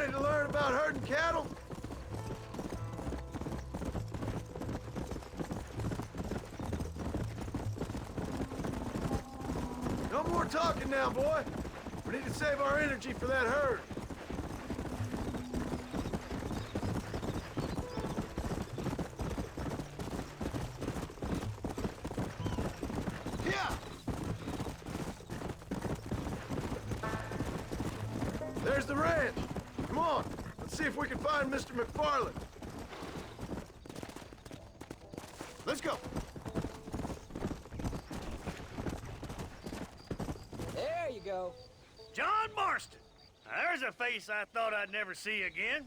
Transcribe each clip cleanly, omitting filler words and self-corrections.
ready to learn about herding cattle? No more talking now, boy. We need to save our energy for that herd. Yeah! There's the ranch. Come on, let's see if we can find Mr. McFarland. Let's go. There you go. John Marston! Now, there's a face I thought I'd never see again.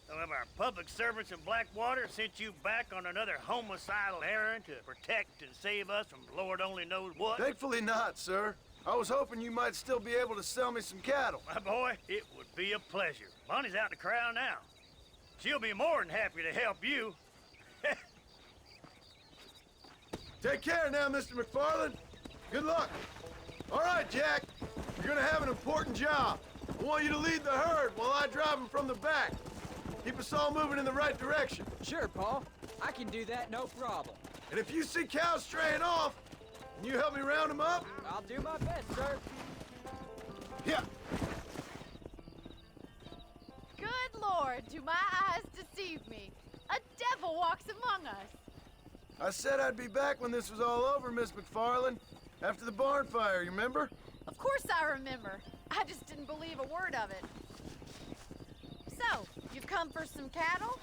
Some of our public servants in Blackwater sent you back on another homicidal errand to protect and save us from Lord only knows what. Thankfully not, sir. I was hoping you might still be able to sell me some cattle. My boy, it would be a pleasure. Bonnie's out in the crowd now. She'll be more than happy to help you. Take care now, Mr. McFarland. Good luck. All right, Jack. You're gonna have an important job. I want you to lead the herd while I drive them from the back. Keep us all moving in the right direction. Sure, Paul. I can do that, no problem. And if you see cows straying off, can you help me round them up? I'll do my best, sir. Yeah. Good Lord, do my eyes deceive me? A devil walks among us. I said I'd be back when this was all over, Miss McFarland. After the barn fire, you remember? Of course I remember. I just didn't believe a word of it. So, you've come for some cattle?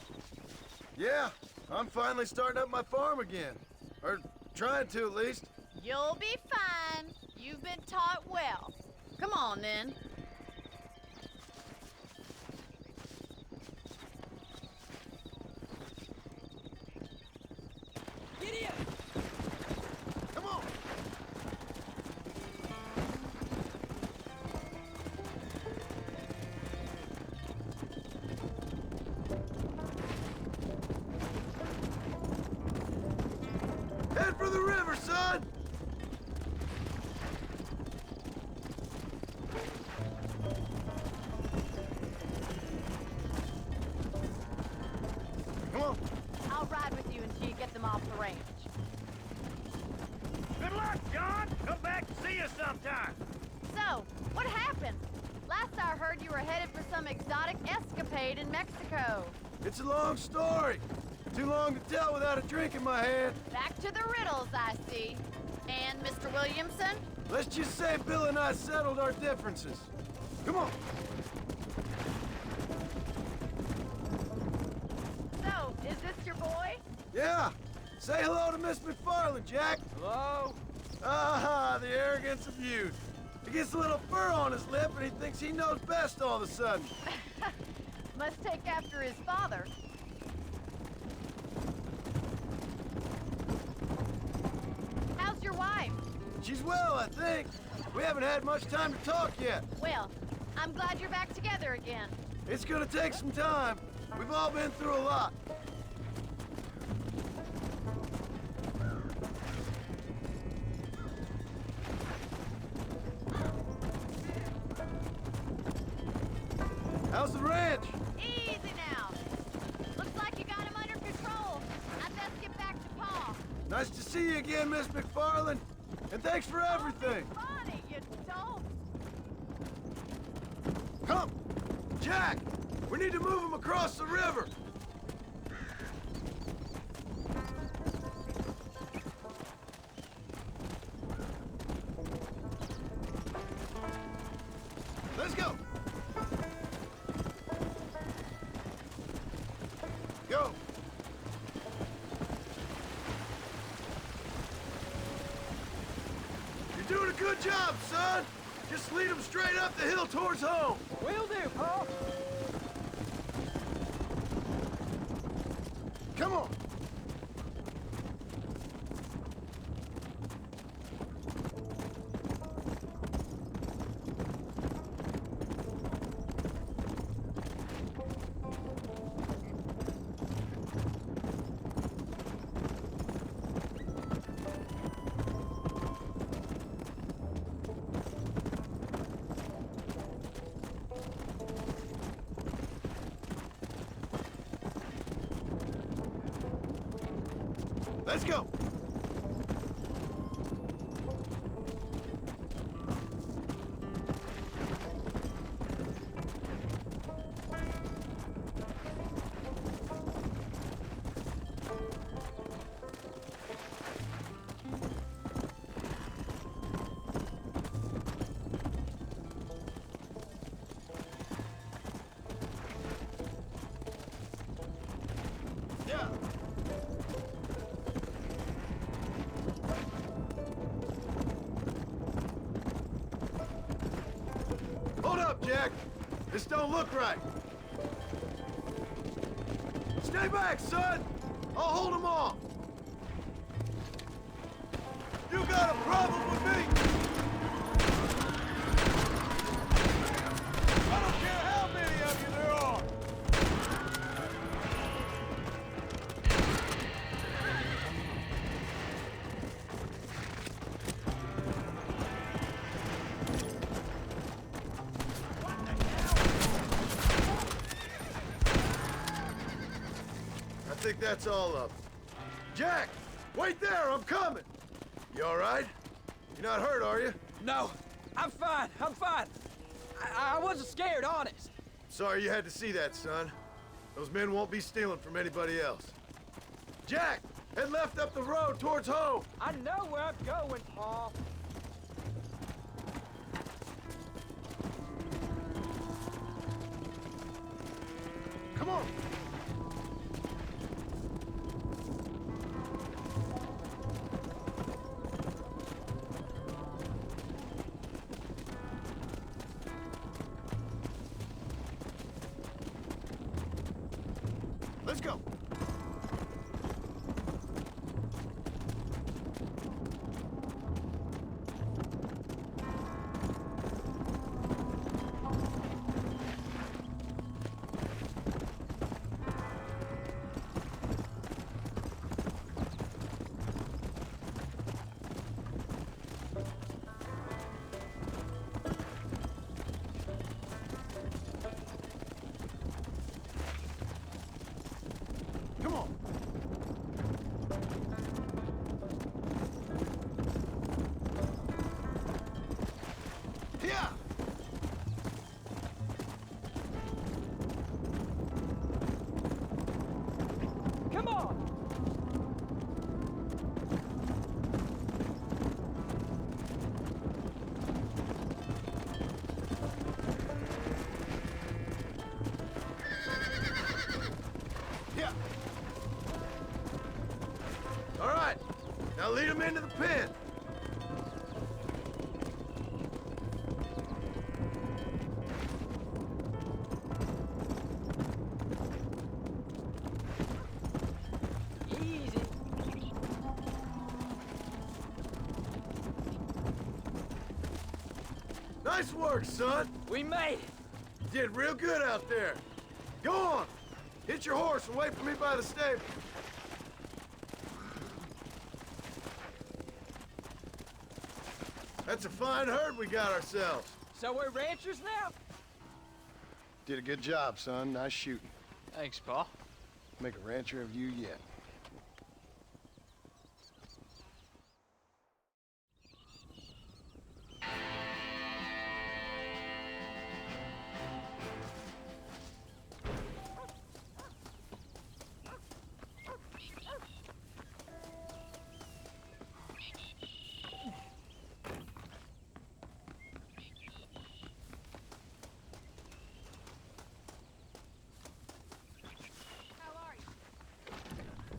Yeah, I'm finally starting up my farm again. Or trying to, at least. You'll be fine. You've been taught well. Come on, then. Gideon! Come on! Head for the river, son! Come on. I'll ride with you until you get them off the range. Good luck, John! Come back and see us sometime. So, what happened? Last I heard you were headed for some exotic escapade in Mexico. It's a long story. Too long to tell without a drink in my hand. Back to the riddles, I see. And Mr. Williamson? Let's just say Bill and I settled our differences. Come on. So, is this your boy? Yeah. Say hello to Miss McFarland, Jack. Hello? Ah, the arrogance of youth. He gets a little fur on his lip and he thinks he knows best all of a sudden. Must take after his father. How's your wife? She's well, I think. We haven't had much time to talk yet. Well, I'm glad you're back together again. It's gonna take some time. We've all been through a lot. How's the ranch? Easy now. Looks like you got him under control. I'd best get back to Pa. Nice to see you again, Miss McFarland. And thanks for everything. Funny, you don't. Come! Jack! We need to move him across the river. Let's go! Go! You're doing a good job, son! Just lead them straight up the hill towards home! Will do, Paul. Come on! Let's go. Yeah. Hold up, Jack. This don't look right. Stay back, son. I'll hold them off. You got a problem with me? I don't care how many of you there are. I think that's all of them. Jack, wait there, I'm coming. You all right? You're not hurt, are you? No, I'm fine. I'm fine. I wasn't scared, honest. Sorry you had to see that, son. Those men won't be stealing from anybody else. Jack, head left up the road towards home. I know where I'm going, Paul. Come on. Let's go. Come on. Yeah. Come on. Yeah. All right. Now lead them into the pen. Easy. Nice work, son. We made it. You did real good out there. Go on. Hit your horse and wait for me by the stable. That's a fine herd we got ourselves. So we're ranchers now? Did a good job, son. Nice shooting. Thanks, Paul. Make a rancher of you yet. How are you?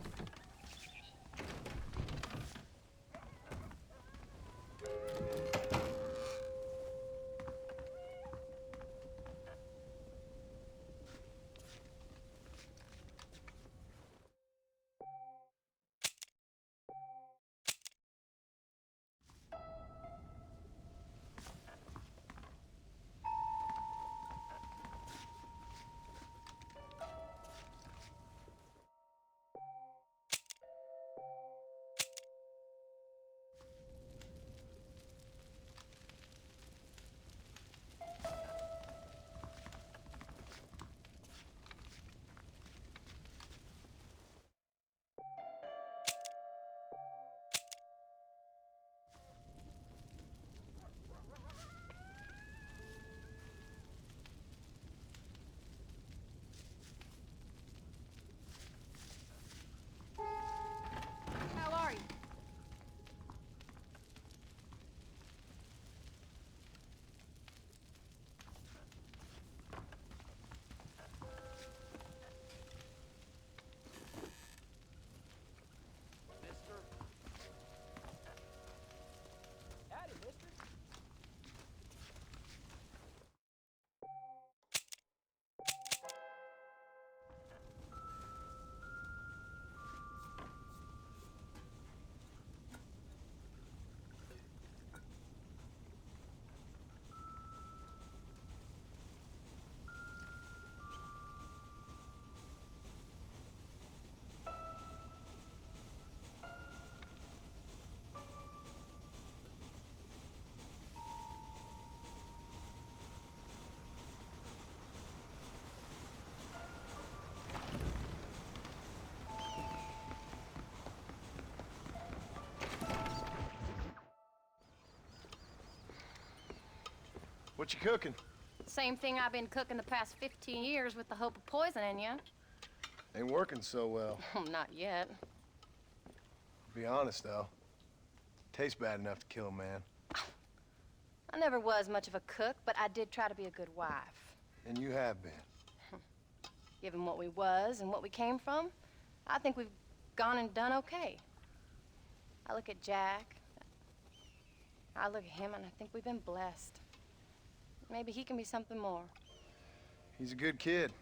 What you cooking? Same thing I've been cooking the past 15 years with the hope of poisoning you. Ain't working so well. Not yet. Be honest, though. Tastes bad enough to kill a man. I never was much of a cook, but I did try to be a good wife. And you have been. Given what we was and what we came from, I think we've gone and done okay. I look at Jack. I look at him and I think we've been blessed. Maybe he can be something more. He's a good kid.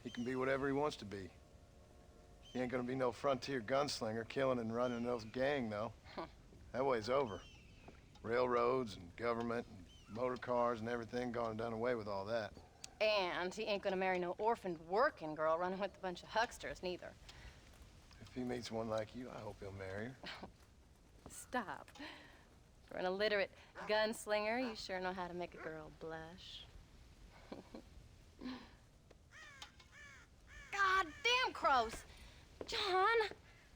He can be whatever he wants to be. He ain't gonna be no frontier gunslinger killing and running those gang, though. That way's over. Railroads and government and motor cars and everything gone and done away with all that. And he ain't gonna marry no orphaned working girl running with a bunch of hucksters, neither. If he meets one like you, I hope he'll marry her. Stop. For an illiterate gunslinger, you sure know how to make a girl blush. God damn crows! John!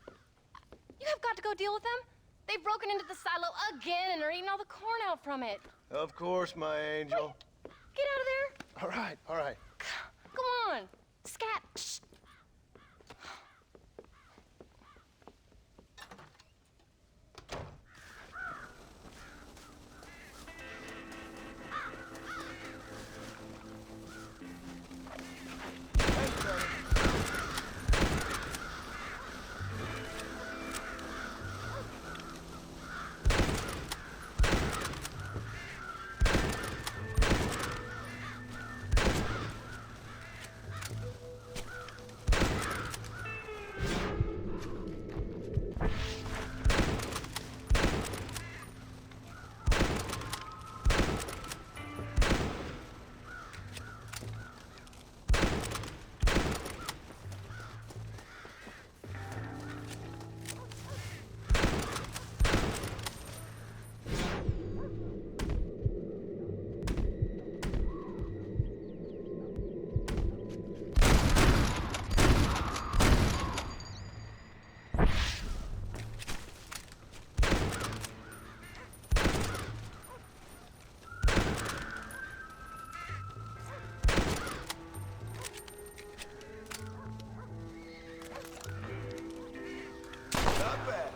You have got to go deal with them. They've broken into the silo again and are eating all the corn out from it. Of course, my angel. Get out of there. All right, all right. Come on. Scat. Shh. Not bad.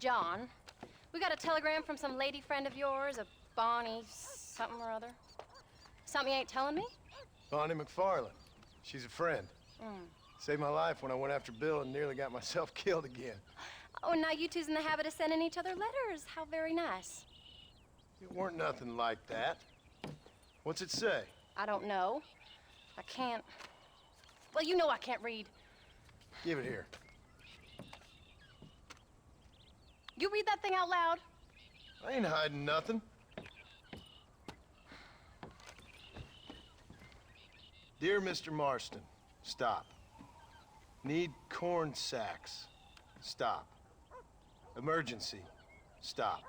John, we got a telegram from some lady friend of yours, a Bonnie something or other. Something you ain't telling me? Bonnie McFarland. She's a friend. Saved my life when I went after Bill and nearly got myself killed again. Oh, and now you two's in the habit of sending each other letters. How very nice. It weren't nothing like that. What's it say? I don't know. I can't... Well, you know I can't read. Give it here. You read that thing out loud? I ain't hiding nothing. Dear Mr. Marston, stop. Need corn sacks. Stop. Emergency. Stop.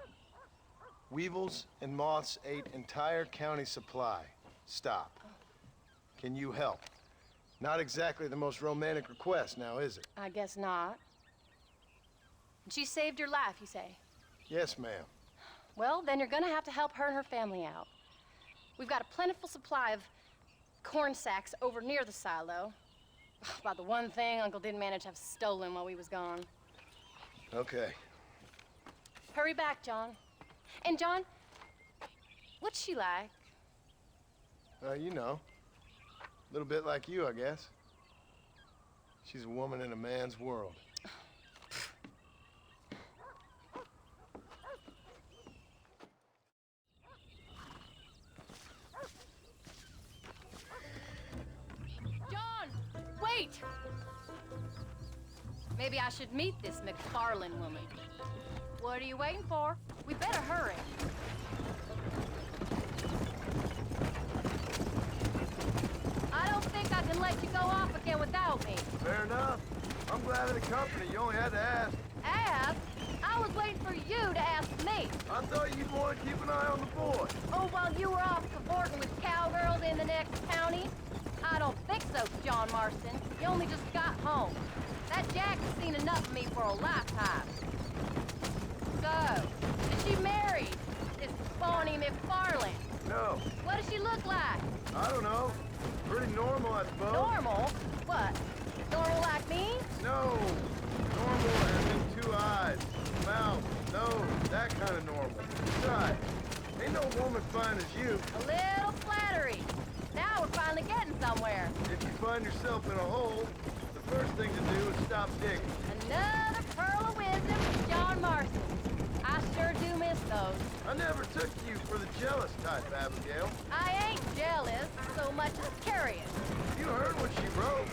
Weevils and moths ate entire county supply. Stop. Can you help? Not exactly the most romantic request, now is it? I guess not. She saved your life, you say? Yes, ma'am. Well, then you're gonna have to help her and her family out. We've got a plentiful supply of corn sacks over near the silo. About the one thing Uncle didn't manage to have stolen while we was gone. Okay. Hurry back, John. And John, what's she like? You know. A little bit like you, I guess. She's a woman in a man's world. Maybe I should meet this McFarland woman. What are you waiting for? We better hurry. I don't think I can let you go off again without me. Fair enough. I'm glad of the company. You only had to ask. Ask? I was waiting for you to ask me. I thought you'd want to keep an eye on the boy. Oh, while you were off cavorting with cowgirls in the next county? I don't think so, John Marston. You only just got home. That Jack has seen enough of me for a lifetime. So, is she married? This Bonnie McFarland? No, What does she look like? I don't know. Pretty normal, I suppose. Normal? What? Normal like me? No, normal as in 2 eyes, mouth, nose, that kind of normal. Besides, ain't no woman fine as you. A little flattery. Now we're finally getting somewhere. If you find yourself in a hole, the first thing to do is stop digging. Another pearl of wisdom from John Marston. I sure do miss those. I never took you for the jealous type, Abigail. I ain't jealous so much as curious. You heard what she wrote.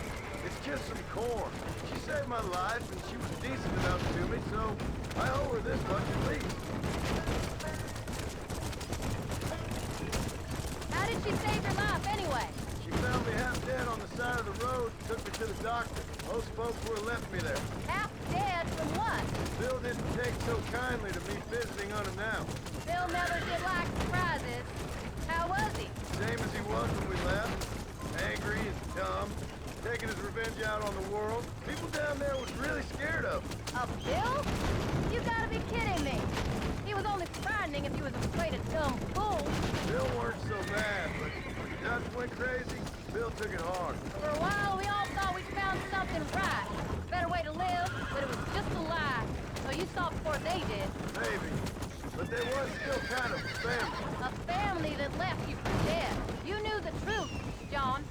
It's just some corn. She saved my life, and she was decent enough to me, so I owe her this much at least. How did she save your life anyway? She found me half dead on the side of the road and took me to the doctor. Most folks would have left me there. Half dead from what? Bill didn't take so kindly to me visiting unannounced. Bill never did like surprises. How was he? Same as he was when we left. Angry and dumb. Taking his revenge out on the world. People down there was really scared of him. Of Bill? You gotta be kidding me. He was only frightening if he was afraid of dumb fools. Bill weren't so bad, but when the Dutch went crazy, Bill took it hard. For a while, we all thought we'd found something right. Better way to live, but it was just a lie. So you saw before they did. Maybe. But they was still kind of family. A family that left you for dead. You knew the truth, John,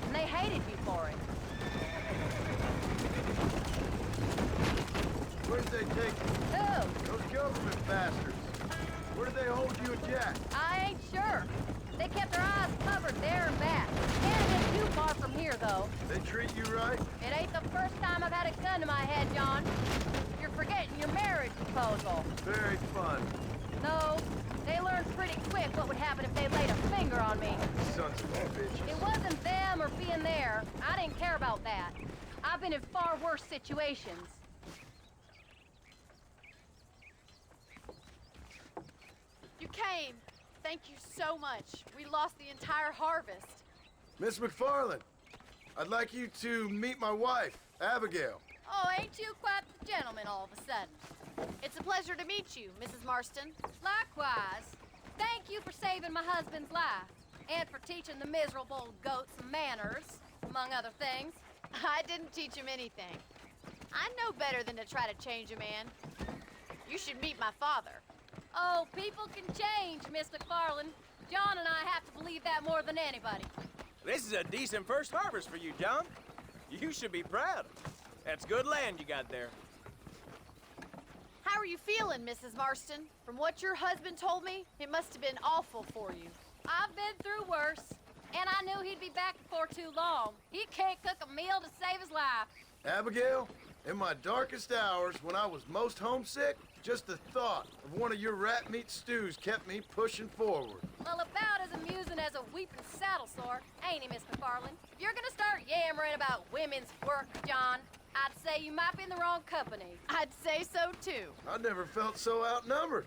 and they hated you for it. Where did they take you? Who? Those government bastards. Where did they hold you and Jack? I ain't sure. They kept their eyes covered there and back. Can't get too far from here, though. They treat you right? It ain't the first time I've had a gun to my head, John. You're forgetting your marriage proposal. Very fun. No, they learned pretty quick what would happen if they laid a finger on me. Sons of bitches. It wasn't them or being there. I didn't care about that. I've been in far worse situations. You came. Thank you so much. We lost the entire harvest. Miss McFarland, I'd like you to meet my wife, Abigail. Oh, ain't you quite the gentleman all of a sudden? It's a pleasure to meet you, Mrs. Marston. Likewise. Thank you for saving my husband's life. And for teaching the miserable goats manners, among other things. I didn't teach him anything. I know better than to try to change a man. You should meet my father. Oh, people can change, Miss McFarland. John and I have to believe that more than anybody. This is a decent first harvest for you, John. You should be proud. That's good land you got there. How are you feeling, Mrs. Marston? From what your husband told me, it must have been awful for you. I've been through worse, and I knew he'd be back before too long. He can't cook a meal to save his life. Abigail, in my darkest hours, when I was most homesick, just the thought of one of your rat meat stews kept me pushing forward. Well, about as amusing as a weeping saddle sore, ain't he, Miss McFarland? If you're gonna start yammering about women's work, John, I'd say you might be in the wrong company. I'd say so, too. I never felt so outnumbered.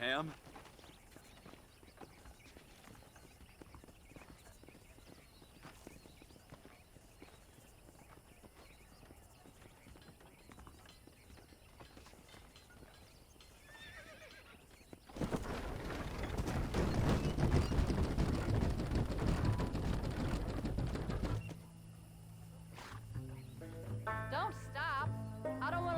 Ma'am? Don't stop. I don't want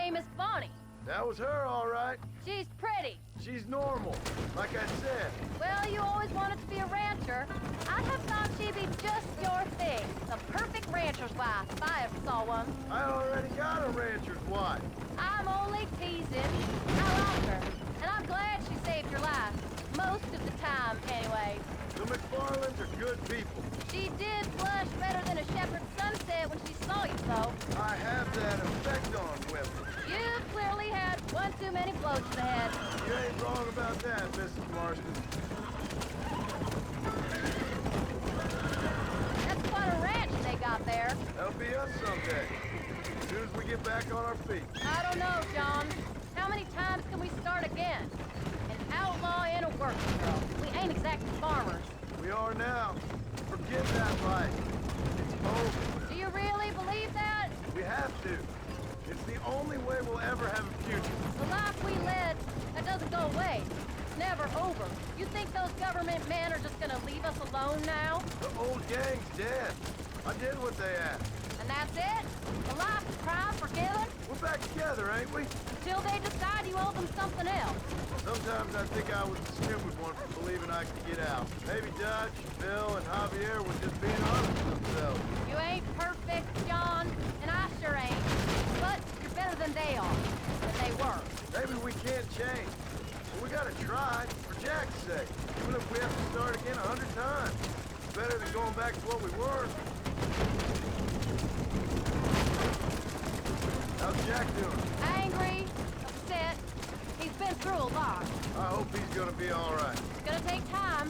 name is Bonnie. That was her, all right. She's pretty. She's normal, like I said. Well, you always wanted to be a rancher. I'd have thought she'd be just your thing. The perfect rancher's wife, if I ever saw one. I already got a rancher's wife. I'm only teasing. I like her, and I'm glad she saved your life. Most of the time, anyway. The McFarlands are good people. She did blush better than a shepherd's sunset when she saw you, though. I have that effect on women. You clearly had one too many blows to the head. You ain't wrong about that, Mrs. Marston. That's quite a ranch they got there. That'll be us someday. As soon as we get back on our feet. I don't know, John. How many times can we start again? An outlaw and a working girl. We ain't exactly farmers. We are now. Forget that life. It's over. Do you really believe that? We have to. It's the only way we'll ever have a future. The life we led, that doesn't go away. It's never over. You think those government men are just gonna leave us alone now? The old gang's dead. I did what they asked. And that's it? The life of crime forgiven? We're back together, ain't we? Until they decide you owe them something else. Sometimes I think I was the stupid one for believing I could get out. Maybe Dutch, Bill, and Javier were just being honest with themselves. You ain't perfect, John, and I sure ain't. But you're better than they are. Than they were. Maybe we can't change. But we gotta try, for Jack's sake. Even if we have to start again 100 times. It's better than going back to what we were. How's Jack doing? Angry, upset. He's been through a lot. I hope he's gonna be all right. It's gonna take time.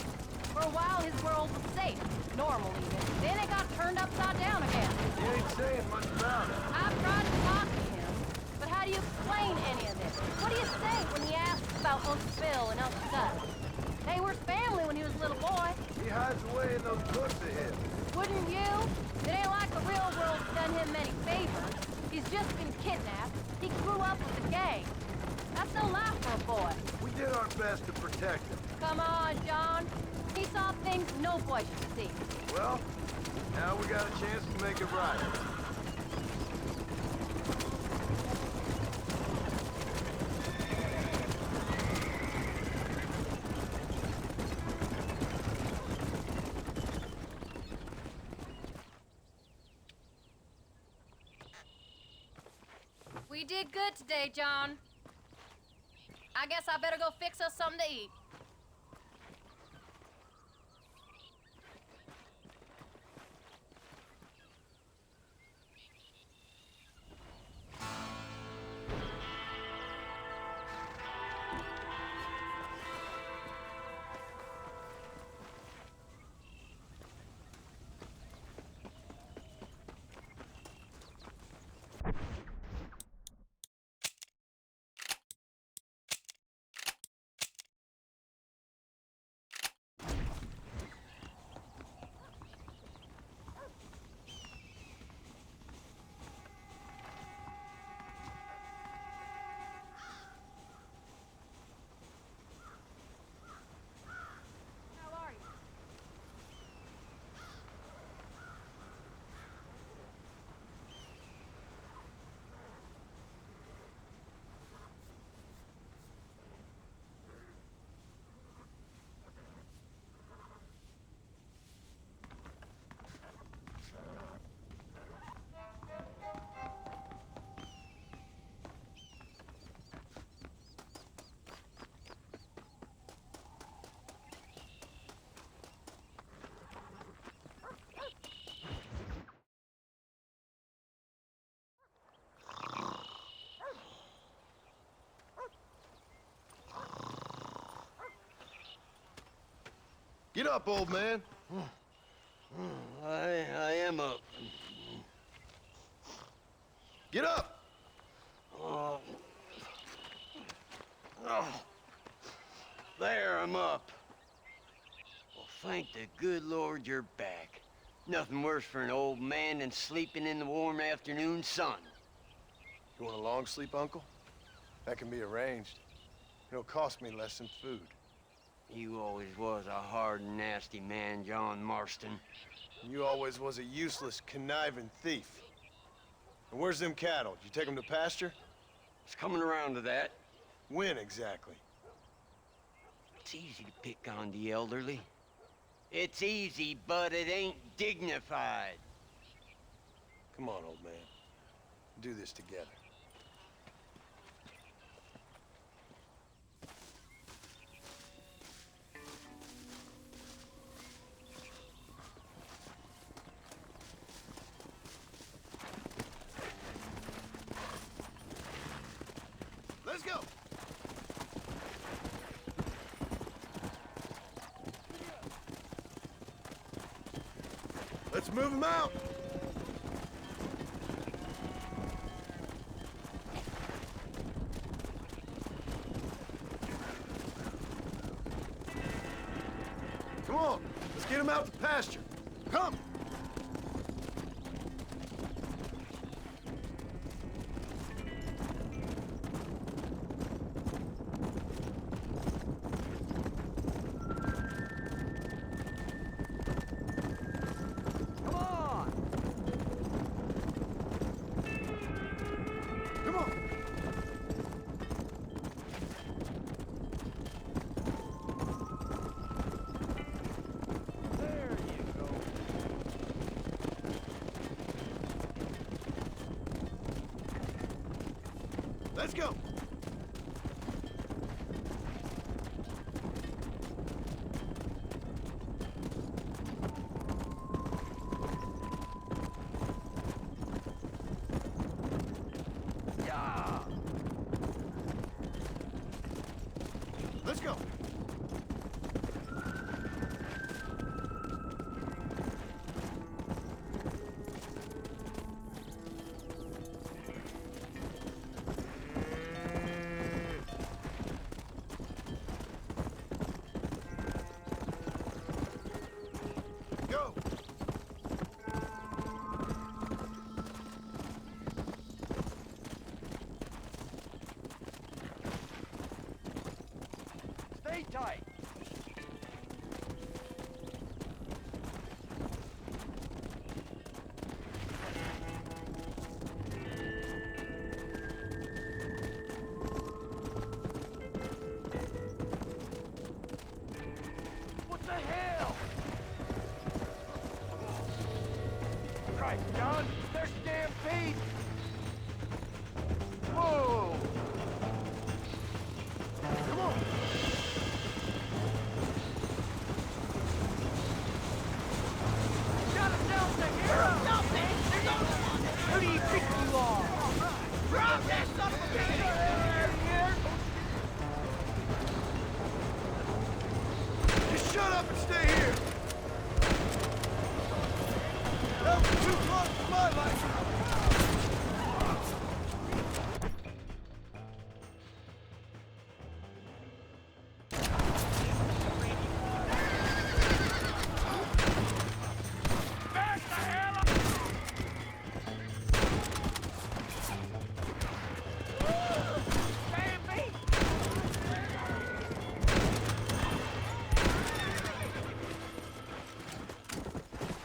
For a while, his world was safe. Normal, even. Then it got turned upside down again. He ain't saying much about it. I've tried to talk to him. But how do you explain any of this? What do you say when he asks about Uncle Phil and Uncle Gus? They were family when he was a little boy. He hides away in those books of his. Wouldn't you? It ain't like the real world's done him many favors. He's just been kidnapped. He grew up with the gang. That's no life for a boy. We did our best to protect him. Come on, John. He saw things no boy should see. Well, now we got a chance to make it right. We did good today, John. I guess I better go fix us something to eat. How are you? Get up, old man. I am up. Get up! Oh. Oh. There, I'm up. Well, thank the good Lord you're back. Nothing worse for an old man than sleeping in the warm afternoon sun. You want a long sleep, Uncle? That can be arranged. It'll cost me less than food. You always was a hard and nasty man, John Marston. You always was a useless, conniving thief. And where's them cattle? Did you take them to pasture? It's coming around to that. When exactly? It's easy to pick on the elderly. It's easy, but it ain't dignified. Come on, old man. Do this together. Let's go. Let's move them out. Come on, let's get them out to pasture. Come. Come on! Come on. There you go. Let's go. Yeah! Let's go. Go. Stay tight. What the hell? Christ, John, there's stampede! Whoa! Come on. Got us down to hero! Who do you think you are? Drop that son of a bitch! Just shut up and stay here. That was too close for my life.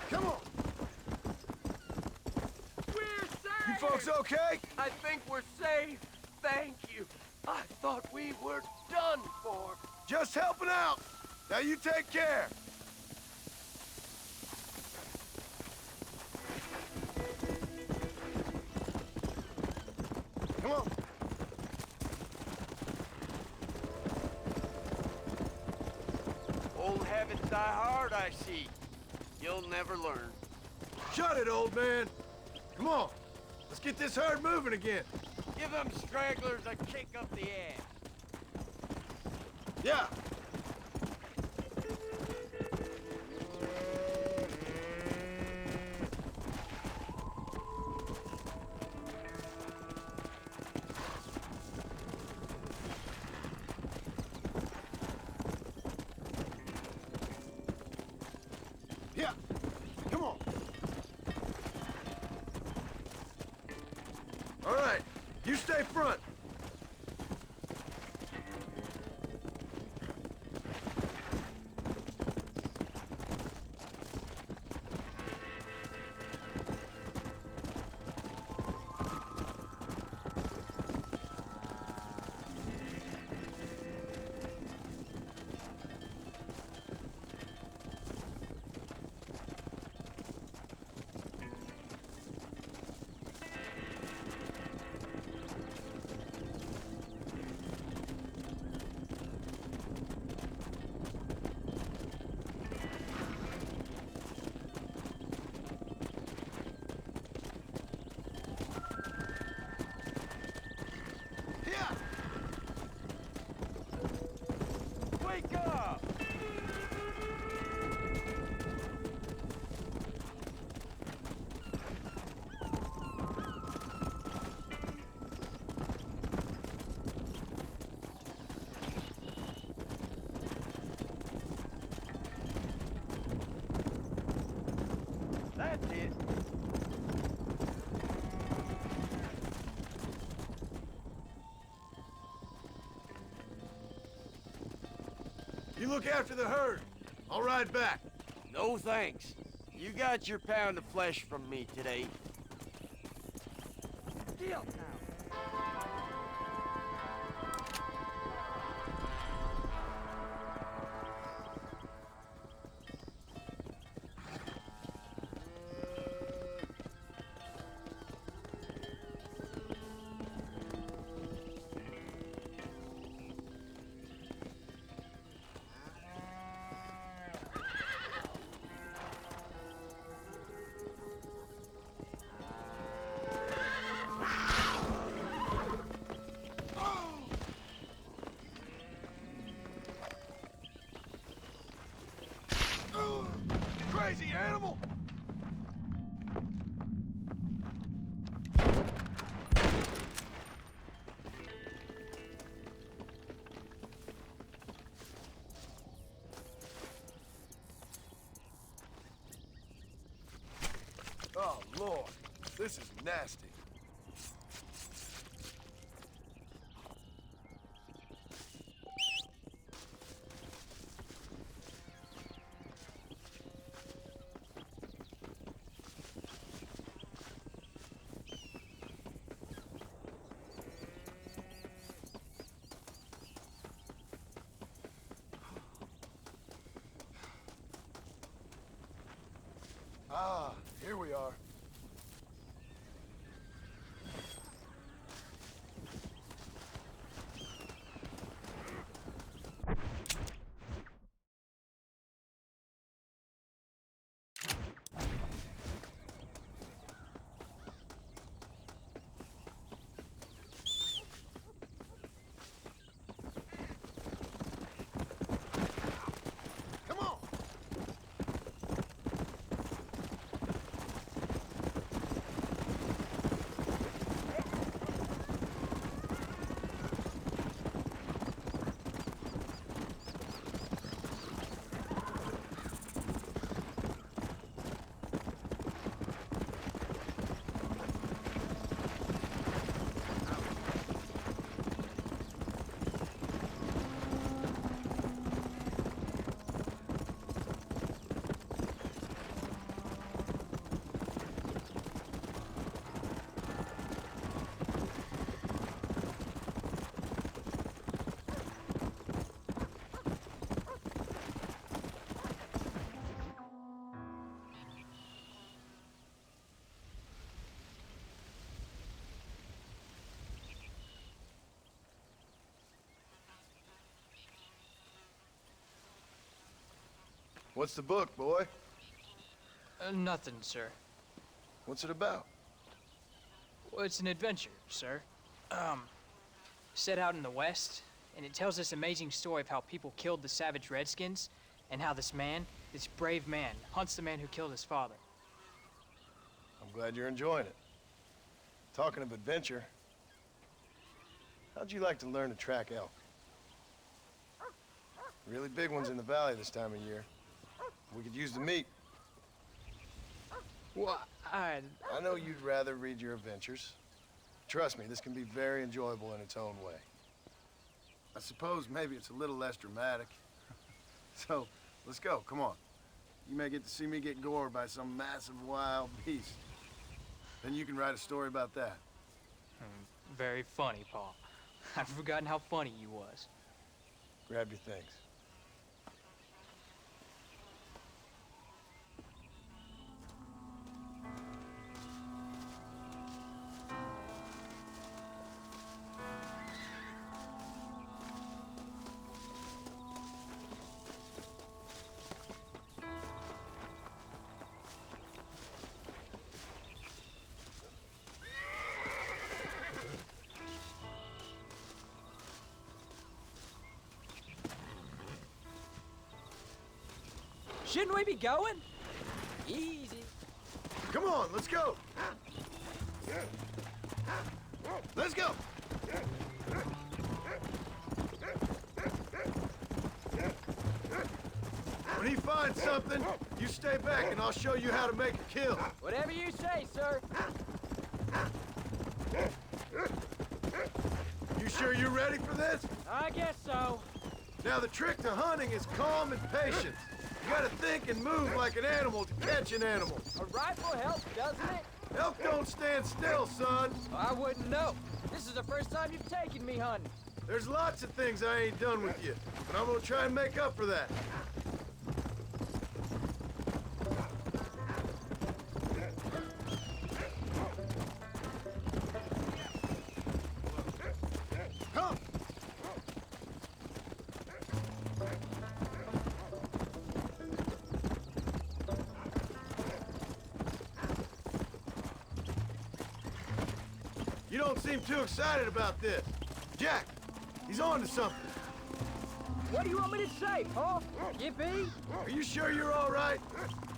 Come on. We're safe! You folks okay? I think we're safe. Thank you. I thought we were done for. Just helping out. Now you take care. Come on. Old habits die hard, I see. You'll never learn. Shut it, old man. Come on. Let's get this herd moving again. Give them stragglers a kick up the ass. Yeah. Yeah. Come on. All right. You stay front. Wake up! That's it. You look after the herd. I'll ride back. No thanks. You got your pound of flesh from me today. Deal now. Crazy animal! Oh, Lord. This is nasty. Ah, here we are. Come on! What's the book, boy? Nothing, sir. What's it about? Well, it's an adventure, sir. Set out in the West, and it tells this amazing story of how people killed the savage Redskins, and how this man, this brave man, hunts the man who killed his father. I'm glad you're enjoying it. Talking of adventure, how'd you like to learn to track elk? Really big ones in the valley this time of year. We could use the meat. Well, I know you'd rather read your adventures. Trust me, this can be very enjoyable in its own way. I suppose maybe it's a little less dramatic. So, let's go, come on. You may get to see me get gored by some massive wild beast. Then you can write a story about that. Very funny, Paul. I've forgotten how funny you was. Grab your things. Shouldn't we be going? Easy. Come on, let's go. Let's go. When he finds something, you stay back and I'll show you how to make a kill. Whatever you say, sir. You sure you're ready for this? I guess so. Now the trick to hunting is calm and patience. You gotta think and move like an animal to catch an animal. A rifle helps, doesn't it? Elk don't stand still, son. I wouldn't know. This is the first time you've taken me hunting. There's lots of things I ain't done with you, but I'm gonna try and make up for that. Come! You don't seem too excited about this. Jack, he's on to something. What do you want me to say, Paul? Yippee? Are you sure you're all right?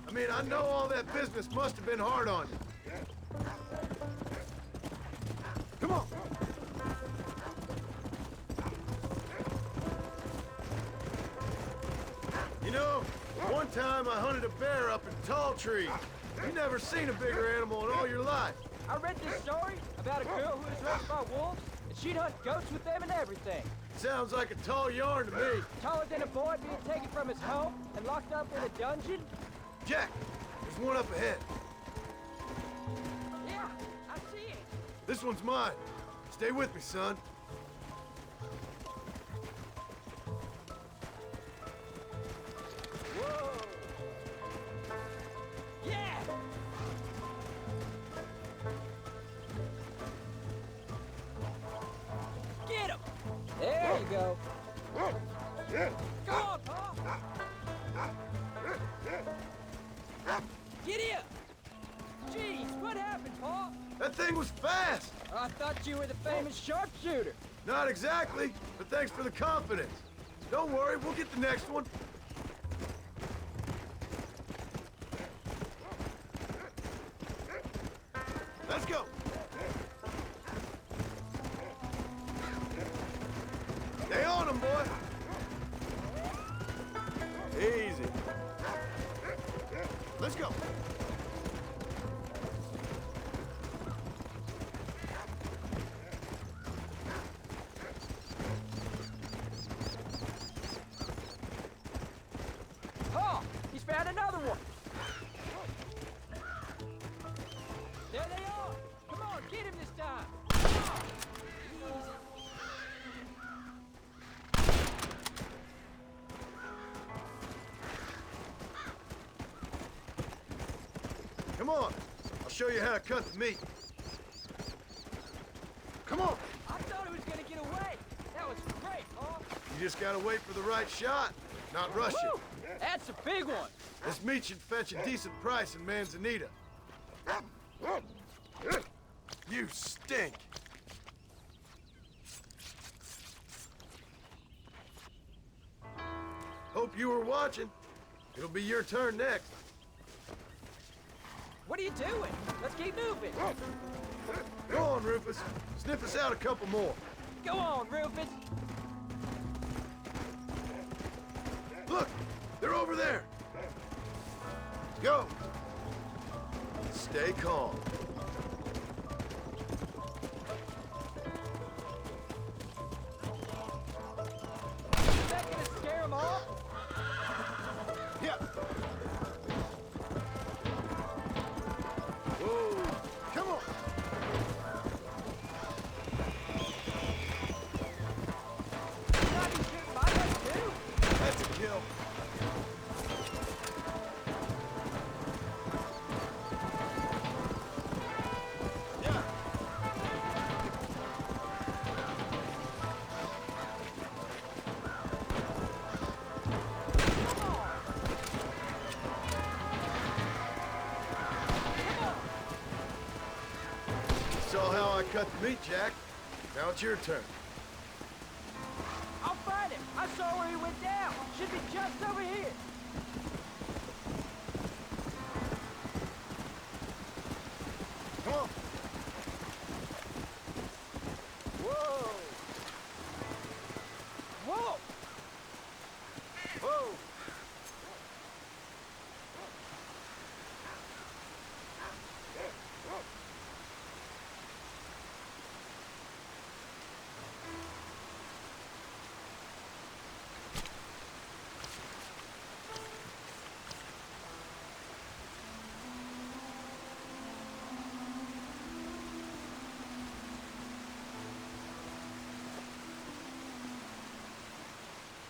I mean, I know all that business must have been hard on you. Come on. You know, one time I hunted a bear up in tall trees. You never seen a bigger animal in all your life. I read this story about a girl who was raised by wolves, and she'd hunt goats with them and everything. Sounds like a tall yarn to me. Taller than a boy being taken from his home and locked up in a dungeon? Jack, there's one up ahead. Yeah, I see it. This one's mine. Stay with me, son. Whoa! Yeah! Get him! There you go. Go on, Paul! Get here! Jeez, what happened, Paul? That thing was fast. I thought you were the famous sharpshooter. Not exactly, but thanks for the confidence. Don't worry, we'll get the next one. Let's go. Stay on him, boy. Easy. Let's go. Paul, he's found another one. There they are. Come on, get him this time. Easy. Come on. I'll show you how to cut the meat. Come on. I thought he was gonna get away. That was great, Paul. You just gotta wait for the right shot, not rush Woo! it. That's a big one. This meat should fetch a decent price in Manzanita. You stink. Hope you were watching. It'll be your turn next. What are you doing? Let's keep moving. Go on, Rufus. Sniff us out a couple more. Go on, Rufus. Look, they're over there. Go. Stay calm. Is that gonna scare him off? Yeah. Whoa. Come on. Not even shooting my gun too. That's a kill. Yeah. Saw how I cut the meat, Jack. Now it's your turn. I'll find him. I saw where he went down. Should be just over here.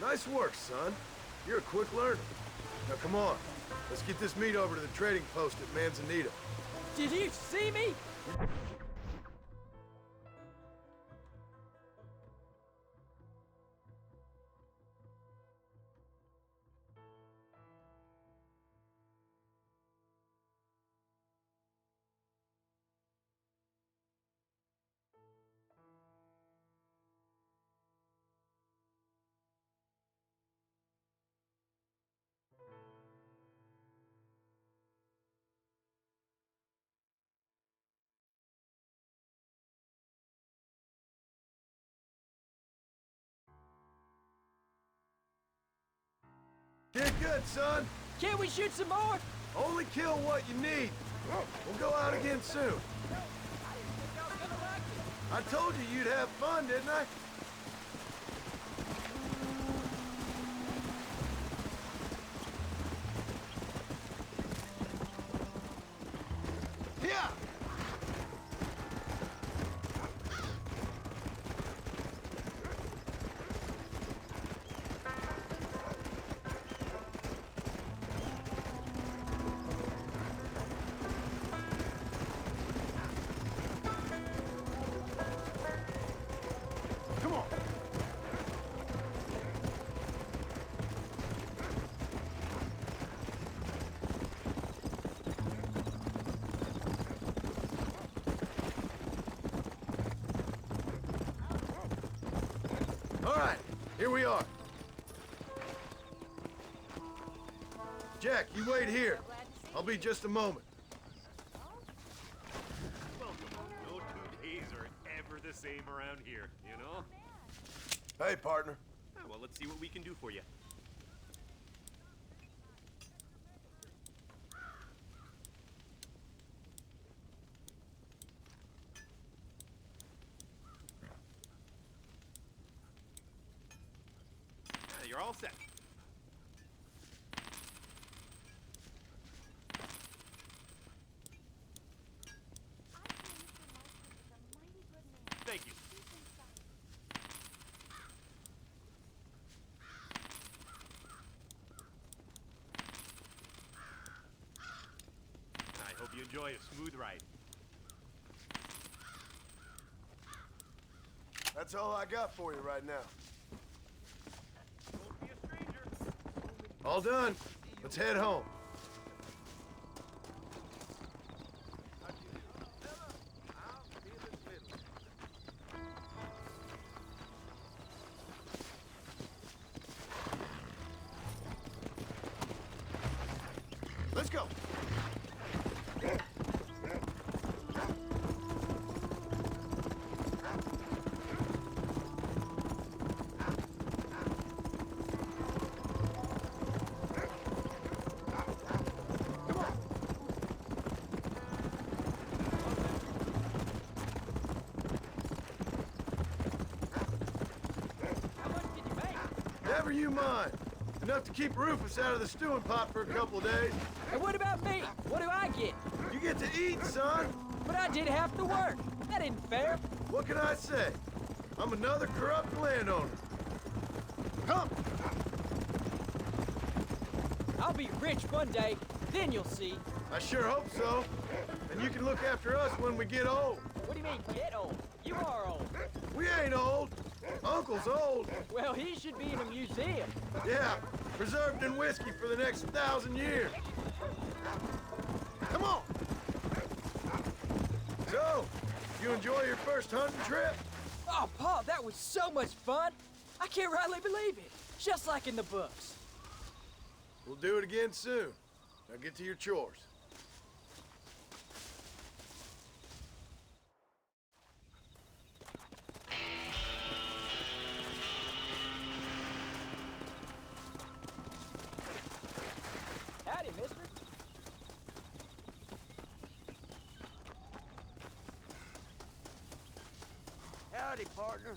Nice work, son. You're a quick learner. Now come on. Let's get this meat over to the trading post at Manzanita. Did you see me? Did good, son. Can't we shoot some more? Only kill what you need. We'll go out again soon. I told you you'd have fun, didn't I? Yeah. Come on. All right, here we are. Jack, you wait here. I'll be just a moment. Welcome. No 2 days are ever the same around here, you know? Hey, partner. Ah, well, let's see what we can do for you. Ah, you're all set. Thank you. I hope you enjoy a smooth ride. That's all I got for you right now. Don't be a stranger. All done. Let's head home. Let's go. How much did you make? Never you mind. Enough to keep Rufus out of the stewing pot for a couple of days. And what about me? What do I get? You get to eat, son. But I did half the work. That isn't fair. What can I say? I'm another corrupt landowner. Come. I'll be rich one day, then you'll see. I sure hope so. And you can look after us when we get old. What do you mean, get old? You are old. We ain't old. Uncle's old. Well, he should be in a museum. Yeah, preserved in whiskey for the next 1,000 years. Come on. So, you enjoy your first hunting trip? Oh, Paul, that was so much fun. I can't rightly believe it. Just like in the books. We'll do it again soon. Now get to your chores. Howdy, mister. Howdy, partner.